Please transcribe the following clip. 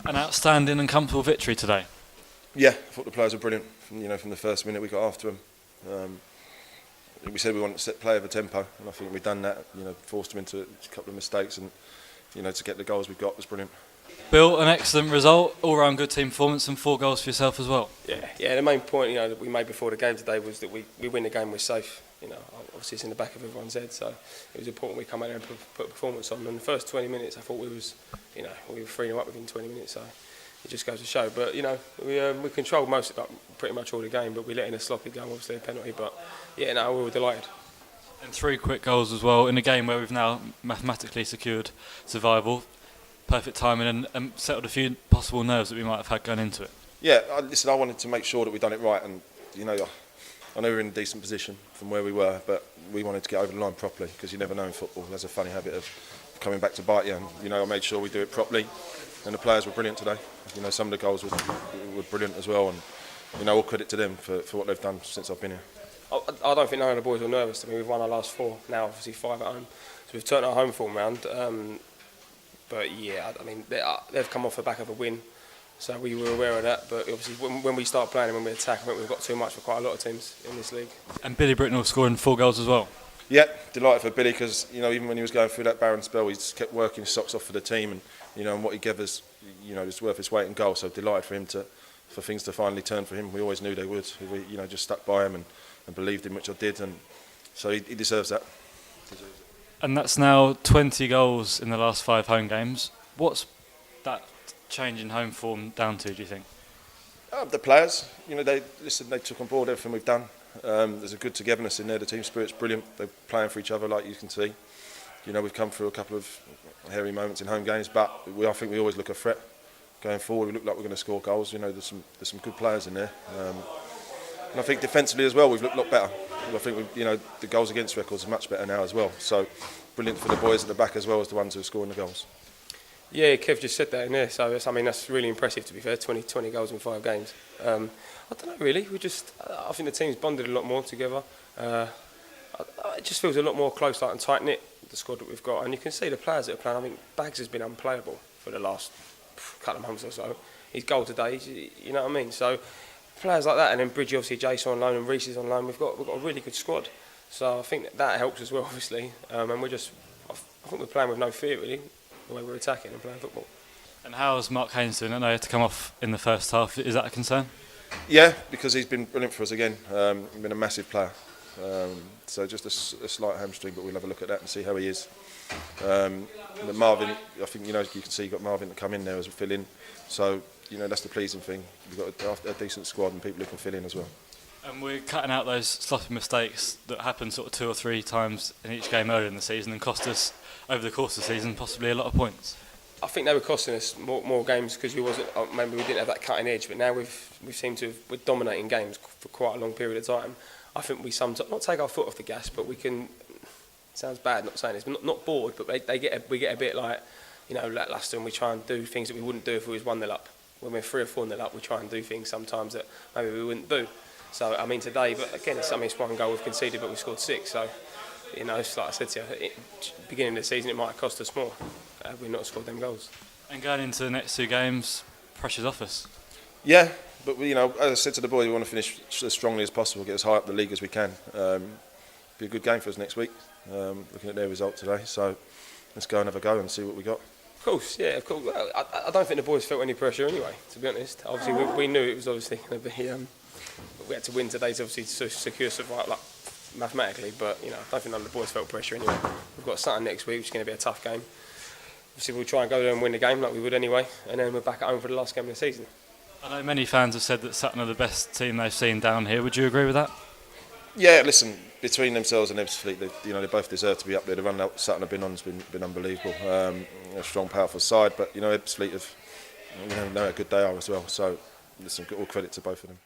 An outstanding and comfortable victory today. Yeah, I thought the players were brilliant. From the first minute we got after them. We said we wanted to play over tempo, and I think we've done that. Forced them into a couple of mistakes, and to get the goals we got was brilliant. Bill, an excellent result, all-round good team performance, and 4 goals for yourself as well. Yeah. The main point that we made before the game today was that we win the game, we're safe. Obviously it's in the back of everyone's head, so it was important we come out there and put a performance on. And the first 20 minutes, I thought we were 3-0 up within 20 minutes, so it just goes to show. But we controlled pretty much all the game, but we let in a sloppy goal, obviously a penalty. But we were delighted. And 3 quick goals as well in a game where we've now mathematically secured survival. Perfect timing and settled a few possible nerves that we might have had going into it. Yeah, I wanted to make sure that we'd done it right, and I know we were in a decent position from where we were, but we wanted to get over the line properly, because you never know in football. There's a funny habit of coming back to bite you, and I made sure we do it properly, and the players were brilliant today. Some of the goals were brilliant as well, and all credit to them for what they've done since I've been here. I don't think none of the boys were nervous. I mean, we've won our last 4, now obviously 5 at home, so we've turned our home form round. But yeah, I mean, they've come off the back of a win, so we were aware of that. But obviously, when we start playing and when we attack, I think we've got too much for quite a lot of teams in this league. And Billy Bricknell scoring 4 goals as well. Yeah, delighted for Billy, because even when he was going through that barren spell, he just kept working his socks off for the team, and what he gave us, is worth its weight in gold. So delighted for him for things to finally turn for him. We always knew they would. We just stuck by him and believed him, which I did, and so he deserves that. And that's now 20 goals in the last 5 home games. What's that change in home form down to, do you think? The players, they took on board everything we've done. There's a good togetherness in there. The team spirit's brilliant. They're playing for each other, like you can see. We've come through a couple of hairy moments in home games, but I think we always look a threat going forward. We look like we're going to score goals. There's some good players in there, and I think defensively as well we've looked a lot better. I think the goals against records are much better now as well. So brilliant for the boys at the back as well as the ones who are scoring the goals. Yeah, Kev just said that in there. So that's really impressive, to be fair. 20 goals in 5 games. I don't know really. I think the team's bonded a lot more together. It just feels a lot more close, and tight knit. The squad that we've got, and you can see the players that are playing. I think Bags has been unplayable for the last couple of months or so. His goal today, you know what I mean. So players like that, and then Bridgie, obviously Jason on loan and Reece is on loan. We've got a really good squad. So I think that helps as well, obviously. And I think we're playing with no fear really, the way we're attacking and playing football. And how's Mark Haynes doing? I know he had to come off in the first half. Is that a concern? Yeah, because he's been brilliant for us again. He's been a massive player. So just a slight hamstring, but we'll have a look at that and see how he is. But Marvin, I think you can see you've got Marvin to come in there as a fill-in. So that's the pleasing thing. We've got a decent squad and people who can fill in as well. And we're cutting out those sloppy mistakes that happened sort of 2 or 3 times in each game earlier in the season and cost us over the course of the season possibly a lot of points. I think they were costing us more games because maybe we didn't have that cutting edge, but now we're dominating games for quite a long period of time. I think we sometimes not take our foot off the gas, but we can. Sounds bad not saying this, but not bored. But we get a bit like lacklustre, and we try and do things that we wouldn't do if we was 1-0 up. When we're 3 or 4-0 up, we try and do things sometimes that maybe we wouldn't do. So I mean today, but again, it's 1 goal we've conceded, but we scored 6. So it's like I said to you, beginning of the season, it might have cost us more. We've not scored them goals. And going into the next 2 games, pressure's off us. Yeah. But as I said to the boys, we want to finish as strongly as possible, get as high up the league as we can. Be a good game for us next week. Looking at their result today, so let's go and have a go and see what we got. Of course, yeah, of course. I don't think the boys felt any pressure anyway. To be honest, obviously we knew it was obviously going to be. We had to win today to obviously secure survival mathematically, but I don't think none of the boys felt pressure anyway. We've got Sutton next week, which is going to be a tough game. Obviously, we'll try and go there and win the game like we would anyway, and then we're back at home for the last game of the season. I know many fans have said that Sutton are the best team they've seen down here. Would you agree with that? Yeah, listen, between themselves and Ebbsfleet, they both deserve to be up there. The run that Sutton have been on has been unbelievable. A strong, powerful side, but Ebbsfleet have know how good they are as well. So listen, all credit to both of them.